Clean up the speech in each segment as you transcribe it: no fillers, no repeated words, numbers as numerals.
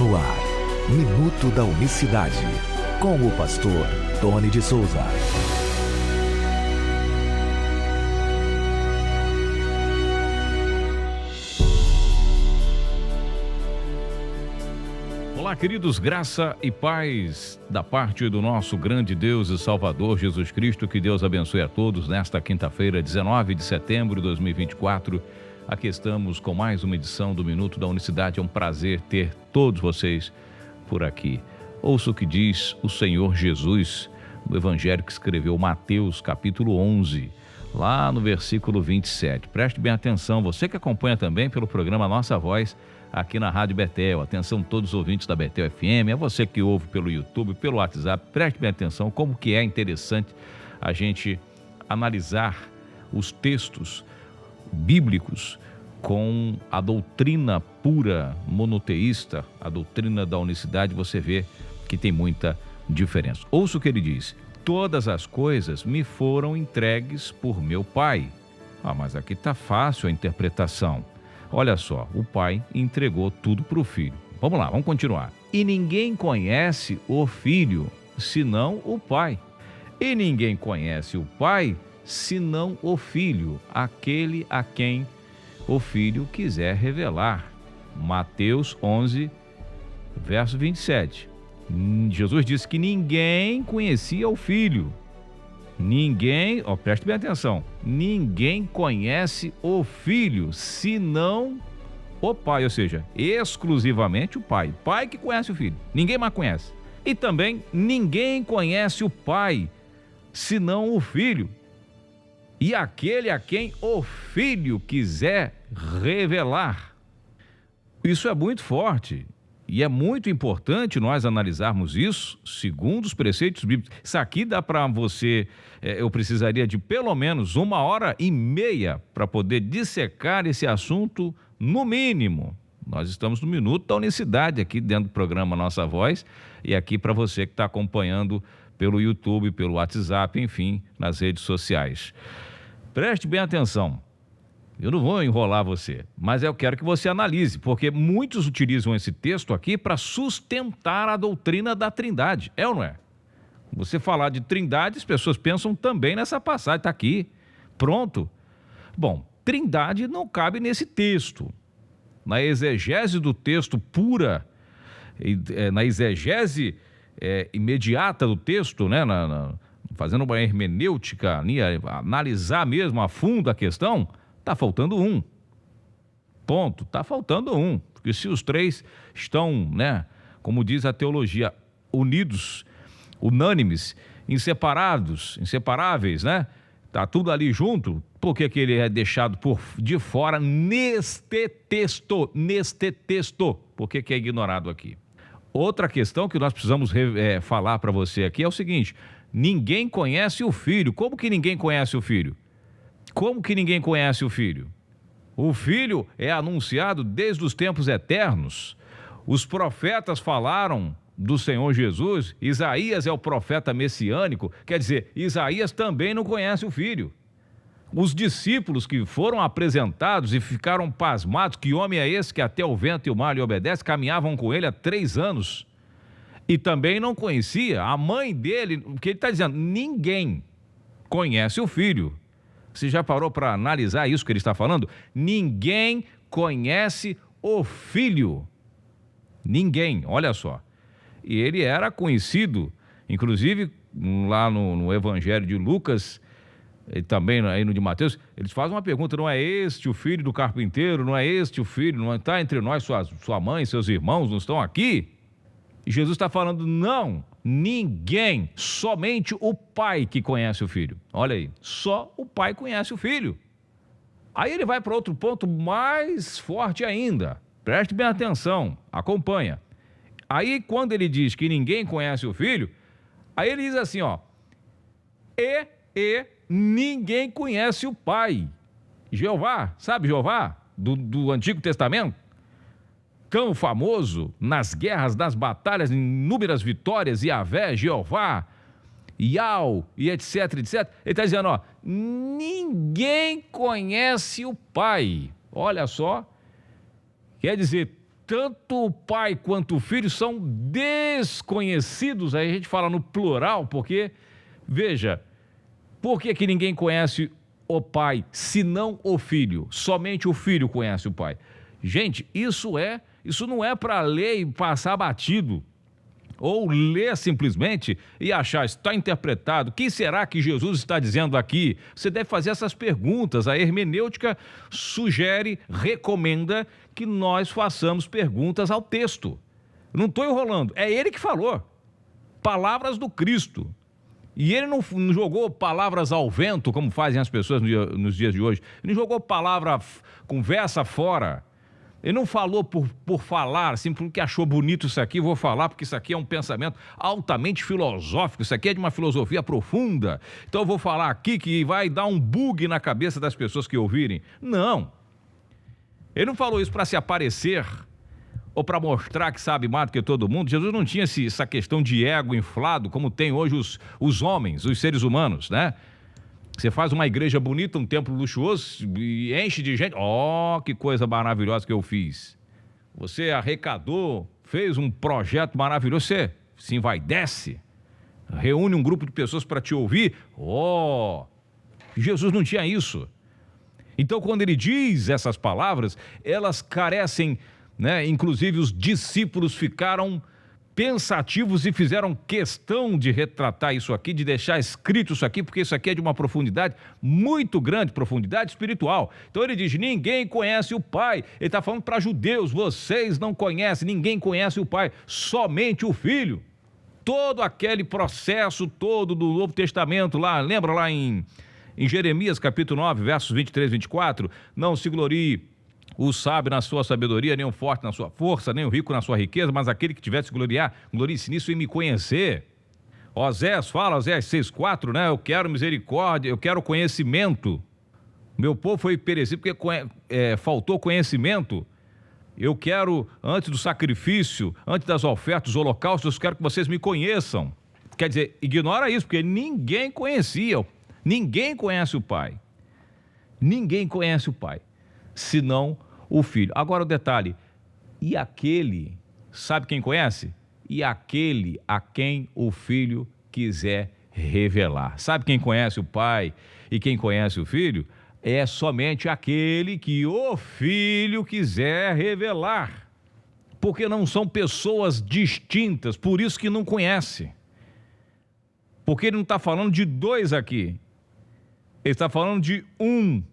No ar, Minuto da Unicidade, com o pastor Tony de Souza. Olá, queridos, graça e paz da parte do nosso grande Deus e Salvador Jesus Cristo. Que Deus abençoe a todos nesta quinta-feira, 19 de setembro de 2024. Aqui estamos com mais uma edição do Minuto da Unicidade. É um prazer ter todos vocês por aqui. Ouça o que diz o Senhor Jesus no Evangelho que escreveu Mateus, capítulo 11, lá no versículo 27. Preste bem atenção, você que acompanha também pelo programa Nossa Voz, aqui na Rádio Betel. Atenção todos os ouvintes da Betel FM, é você que ouve pelo YouTube, pelo WhatsApp. Preste bem atenção como que é interessante a gente analisar os textos bíblicos com a doutrina pura monoteísta, a doutrina da unicidade. Você vê que tem muita diferença. Ouça o que ele diz: todas as coisas me foram entregues por meu Pai. Mas aqui está fácil a interpretação. Olha só, o Pai entregou tudo para o Filho. Vamos lá, vamos continuar. E ninguém conhece o Filho, senão o Pai. E ninguém conhece o Pai, senão o Filho, aquele a quem o Filho quiser revelar. Mateus 11, verso 27. Jesus disse que ninguém conhecia o Filho. Ninguém, preste bem atenção, ninguém conhece o Filho, senão o Pai, ou seja, exclusivamente o Pai. Pai que conhece o Filho, ninguém mais conhece. E também ninguém conhece o Pai, senão o Filho, e aquele a quem o Filho quiser revelar. Isso é muito forte. E é muito importante nós analisarmos isso segundo os preceitos bíblicos. Isso aqui dá para você, eu precisaria de pelo menos 1h30 para poder dissecar esse assunto no mínimo. Nós estamos no Minuto da Unicidade aqui dentro do programa Nossa Voz e aqui para você que está acompanhando pelo YouTube, pelo WhatsApp, enfim, nas redes sociais. Preste bem atenção. Eu não vou enrolar você, mas eu quero que você analise, porque muitos utilizam esse texto aqui para sustentar a doutrina da Trindade. É ou não é? Você falar de Trindade, as pessoas pensam também nessa passagem, está aqui, pronto. Bom, Trindade não cabe nesse texto. Na exegese do texto pura, na exegese imediata do texto, né, fazendo uma hermenêutica, analisar mesmo a fundo a questão, está faltando um. Ponto. Está faltando um. Porque se os três estão, né, como diz a teologia, unidos, unânimes, inseparáveis, né? Está tudo ali junto. Por que ele é deixado de fora neste texto? Por que é ignorado aqui? Outra questão que nós precisamos falar para você aqui é o seguinte: ninguém conhece o Filho. Como que ninguém conhece o Filho? Como que ninguém conhece o Filho? O Filho é anunciado desde os tempos eternos. Os profetas falaram do Senhor Jesus. Isaías é o profeta messiânico. Quer dizer, Isaías também não conhece o Filho. Os discípulos que foram apresentados e ficaram pasmados, que homem é esse que até o vento e o mar lhe obedece, caminhavam com ele há 3 anos. E também não conhecia a mãe dele, porque ele está dizendo, ninguém conhece o Filho. Você já parou para analisar isso que ele está falando? Ninguém conhece o Filho. Ninguém, olha só. E ele era conhecido, inclusive lá no Evangelho de Lucas, e também aí no de Mateus, eles fazem uma pergunta: não é este o filho do carpinteiro? Não é este o filho? Não está entre nós sua mãe, seus irmãos não estão aqui? E Jesus está falando, não, ninguém, somente o Pai que conhece o Filho. Olha aí, só o Pai conhece o Filho. Aí ele vai para outro ponto mais forte ainda. Preste bem atenção, acompanha. Aí quando ele diz que ninguém conhece o Filho, aí ele diz assim, e ninguém conhece o Pai. Jeová, sabe Jeová? Do Antigo Testamento? Cão famoso nas guerras, nas batalhas, inúmeras vitórias, Yahvé, Jeová, Yau e etc, etc. Ele está dizendo, ninguém conhece o Pai. Olha só, quer dizer, tanto o pai quanto o filho são desconhecidos. Aí a gente fala no plural, porque, veja, por que ninguém conhece o pai, senão o filho? Somente o filho conhece o pai. Gente, isso não é para ler e passar batido, ou ler simplesmente e achar, está interpretado, o que será que Jesus está dizendo aqui? Você deve fazer essas perguntas. A hermenêutica sugere, recomenda que nós façamos perguntas ao texto. Não estou enrolando, é ele que falou, palavras do Cristo. E ele não jogou palavras ao vento, como fazem as pessoas nos dias de hoje. Ele não jogou conversa fora. Ele não falou por falar, assim, porque achou bonito isso aqui, vou falar, porque isso aqui é um pensamento altamente filosófico, isso aqui é de uma filosofia profunda, então eu vou falar aqui que vai dar um bug na cabeça das pessoas que ouvirem. Não. Ele não falou isso para se aparecer ou para mostrar que sabe mais do que todo mundo. Jesus não tinha essa questão de ego inflado, como tem hoje os homens, os seres humanos, né? Você faz uma igreja bonita, um templo luxuoso e enche de gente. Oh, que coisa maravilhosa que eu fiz. Você arrecadou, fez um projeto maravilhoso, você se envaidece, reúne um grupo de pessoas para te ouvir. Oh, Jesus não tinha isso. Então, quando ele diz essas palavras, elas carecem, né? Inclusive os discípulos ficaram pensativos e fizeram questão de retratar isso aqui, de deixar escrito isso aqui, porque isso aqui é de uma profundidade muito grande, profundidade espiritual. Então ele diz, ninguém conhece o Pai. Ele está falando para judeus, vocês não conhecem, ninguém conhece o Pai, somente o Filho. Todo aquele processo todo do Novo Testamento lá, lembra lá em Jeremias capítulo 9, versos 23 e 24, não se glorie o sábio na sua sabedoria, nem o forte na sua força, nem o rico na sua riqueza, mas aquele que tivesse gloriar, glorie-se nisso e me conhecer. Osés fala, Osés 6,4, né? Eu quero misericórdia, eu quero conhecimento. Meu povo foi perecido porque faltou conhecimento. Eu quero, antes do sacrifício, antes das ofertas, dos holocaustos, eu quero que vocês me conheçam. Quer dizer, ignora isso, porque ninguém conhecia, ninguém conhece o Pai. Ninguém conhece o Pai, senão o Filho. Agora o detalhe, e aquele, sabe quem conhece? E aquele a quem o Filho quiser revelar. Sabe quem conhece o Pai e quem conhece o Filho? É somente aquele que o Filho quiser revelar. Porque não são pessoas distintas, por isso que não conhece. Porque ele não está falando de dois aqui. Ele está falando de um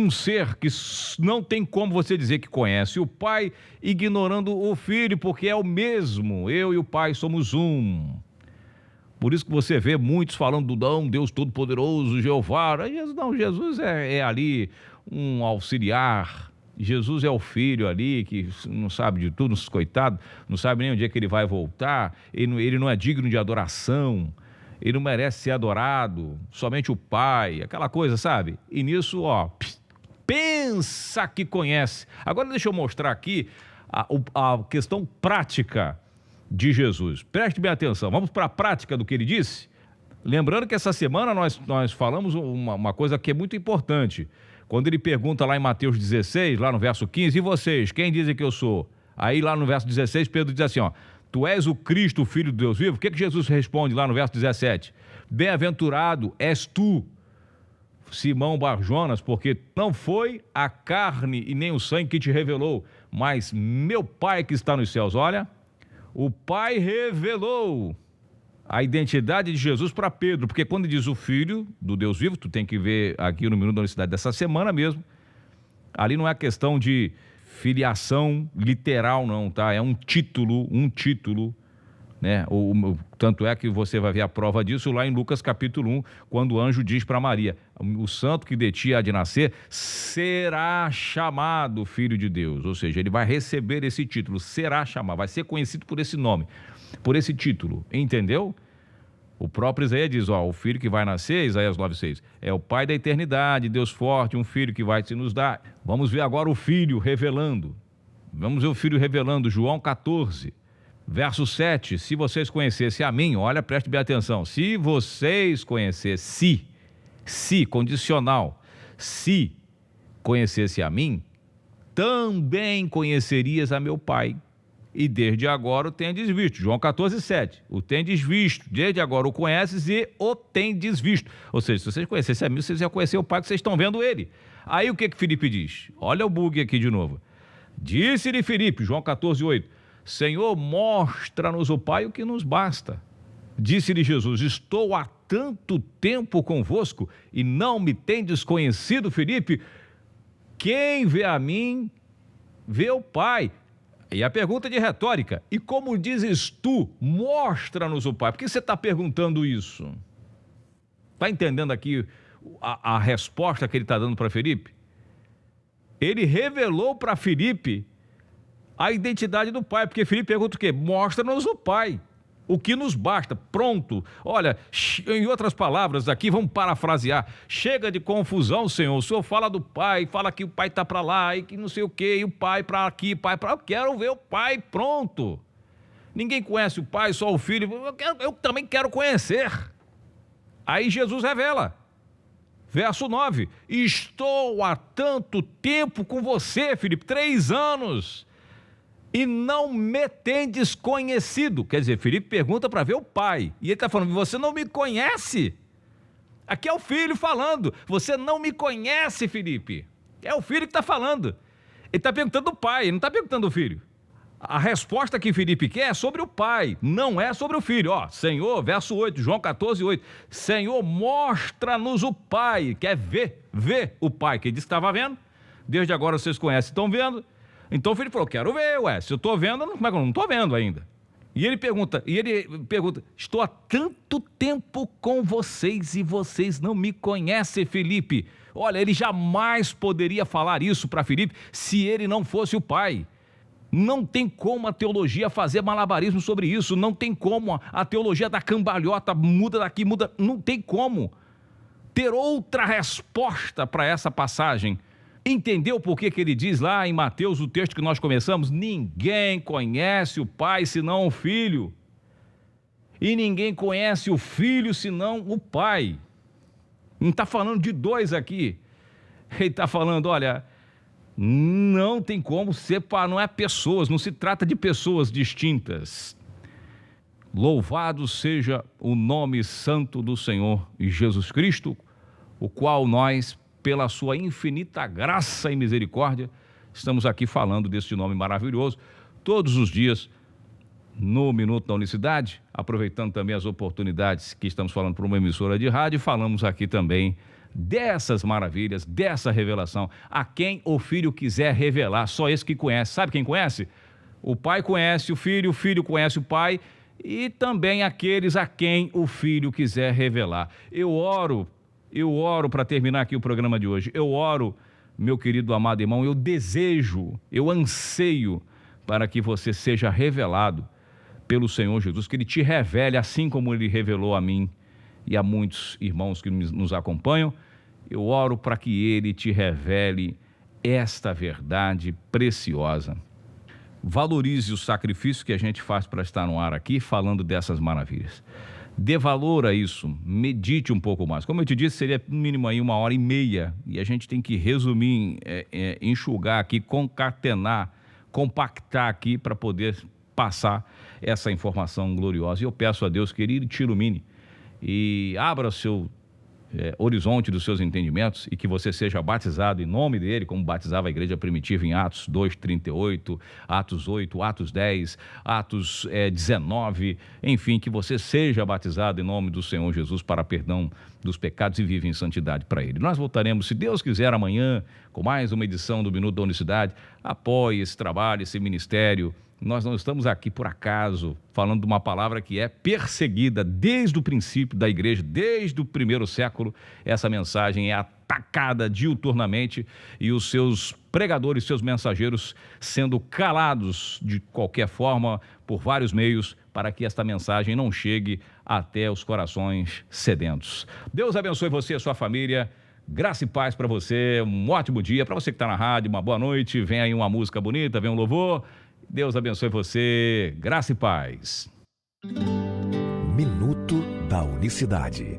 ser que não tem como você dizer que conhece o Pai, ignorando o Filho, porque é o mesmo. Eu e o Pai somos um. Por isso que você vê muitos falando do Deus Todo-Poderoso, Jeová. Não, Jesus é ali um auxiliar. Jesus é o Filho ali, que não sabe de tudo, coitado, não sabe nem onde é que ele vai voltar. Ele não é digno de adoração. Ele não merece ser adorado, somente o Pai, aquela coisa, sabe? E nisso, pensa que conhece. Agora deixa eu mostrar aqui a questão prática de Jesus. Preste bem atenção, vamos para a prática do que ele disse? Lembrando que essa semana nós falamos uma coisa que é muito importante. Quando ele pergunta lá em Mateus 16, lá no verso 15, e vocês, quem dizem que eu sou? Aí lá no verso 16, Pedro diz assim, tu és o Cristo, o Filho de Deus vivo? O que Jesus responde lá no verso 17? Bem-aventurado és tu, Simão Barjonas, porque não foi a carne e nem o sangue que te revelou, mas meu Pai que está nos céus. Olha, o Pai revelou a identidade de Jesus para Pedro, porque quando diz o Filho do Deus vivo, tu tem que ver aqui no Minuto da Universidade dessa semana mesmo, ali não é questão de filiação literal não, tá? É um título, né? Tanto é que você vai ver a prova disso lá em Lucas capítulo 1, quando o anjo diz para Maria, o santo que de ti há de nascer será chamado Filho de Deus, ou seja, ele vai receber esse título, será chamado, vai ser conhecido por esse nome, por esse título, entendeu? O próprio Isaías diz, o filho que vai nascer, Isaías 9,6, é o Pai da eternidade, Deus forte, um filho que vai se nos dar. Vamos ver agora o filho revelando, João 14, verso 7, se vocês conhecessem a mim, olha, preste bem atenção, se vocês conhecessem, condicional, se conhecesse a mim, também conhecerias a meu Pai, e desde agora o tendes visto. João 14:7. O tendes visto, desde agora o conheces e o tendes visto. Ou seja, se vocês conhecessem a mim, vocês já conheceram o Pai, que vocês estão vendo ele. Aí o que Filipe diz? Olha o bug aqui de novo. Disse-lhe Filipe, João 14:8, Senhor, mostra-nos o Pai, o que nos basta. Disse-lhe Jesus, estou há tanto tempo convosco e não me tendes conhecido, Filipe? Quem vê a mim, vê o Pai. E a pergunta de retórica, e como dizes tu, mostra-nos o Pai? Por que você está perguntando isso? Está entendendo aqui a resposta que ele está dando para Filipe? Ele revelou para Filipe a identidade do Pai, porque Filipe pergunta o quê? Mostra-nos o Pai, o que nos basta, pronto. Olha, em outras palavras aqui, vamos parafrasear, chega de confusão, Senhor, o Senhor fala do Pai, fala que o Pai está para lá, e que não sei o quê, e o Pai para aqui, Pai para lá, eu quero ver o Pai, pronto. Ninguém conhece o Pai, só o Filho, eu também quero conhecer. Aí Jesus revela, verso 9, estou há tanto tempo com você, Filipe, 3 anos, e não me tendes conhecido. Quer dizer, Filipe pergunta para ver o Pai, e ele está falando, você não me conhece? Aqui é o Filho falando, você não me conhece, Filipe. É o Filho que está falando. Ele está perguntando do Pai, ele não está perguntando do Filho. A resposta que Filipe quer é sobre o Pai, não é sobre o Filho. Ó, Senhor, verso 8, João 14:8, Senhor, mostra-nos o Pai. Quer ver o Pai, que ele disse que estava vendo, desde agora vocês conhecem, estão vendo. Então o Filipe falou, quero ver, se eu estou vendo, como é que eu não estou vendo ainda? E ele pergunta, estou há tanto tempo com vocês e vocês não me conhecem, Filipe. Olha, ele jamais poderia falar isso para Filipe se ele não fosse o Pai. Não tem como a teologia fazer malabarismo sobre isso, não tem como a teologia da cambalhota, muda daqui, muda, não tem como ter outra resposta para essa passagem. Entendeu por que ele diz lá em Mateus, o texto que nós começamos? Ninguém conhece o Pai senão o Filho. E ninguém conhece o Filho senão o Pai. Não está falando de dois aqui. Ele está falando, olha, não tem como separar, não é pessoas, não se trata de pessoas distintas. Louvado seja o nome santo do Senhor Jesus Cristo, o qual nós, pela sua infinita graça e misericórdia, estamos aqui falando deste nome maravilhoso, todos os dias, no Minuto da Unicidade, aproveitando também as oportunidades que estamos falando para uma emissora de rádio, falamos aqui também dessas maravilhas, dessa revelação, a quem o Filho quiser revelar, só esse que conhece. Sabe quem conhece? O Pai conhece o Filho conhece o Pai, e também aqueles a quem o Filho quiser revelar. Eu oro para terminar aqui o programa de hoje, eu oro, meu querido amado irmão, eu desejo, eu anseio para que você seja revelado pelo Senhor Jesus, que Ele te revele assim como Ele revelou a mim e a muitos irmãos que nos acompanham. Eu oro para que Ele te revele esta verdade preciosa. Valorize o sacrifício que a gente faz para estar no ar aqui, falando dessas maravilhas. Dê valor a isso, medite um pouco mais. Como eu te disse, seria no mínimo aí 1h30, e a gente tem que resumir, enxugar aqui, concatenar, compactar aqui para poder passar essa informação gloriosa. E eu peço a Deus que Ele te ilumine e abra o seu horizonte dos seus entendimentos, e que você seja batizado em nome dele, como batizava a igreja primitiva em Atos 2:38, Atos 8, Atos 10, Atos 19, enfim, que você seja batizado em nome do Senhor Jesus para perdão dos pecados e vive em santidade para Ele. Nós voltaremos, se Deus quiser, amanhã com mais uma edição do Minuto da Unicidade. Apoie esse trabalho, esse ministério. Nós não estamos aqui por acaso, falando de uma palavra que é perseguida desde o princípio da igreja, desde o primeiro século. Essa mensagem é atacada diuturnamente, e os seus pregadores, seus mensageiros sendo calados de qualquer forma por vários meios, para que esta mensagem não chegue até os corações sedentos. Deus abençoe você e a sua família. Graça e paz para você, um ótimo dia. Para você que está na rádio, uma boa noite. Vem aí uma música bonita, vem um louvor. Deus abençoe você, graça e paz. Minuto da Unicidade.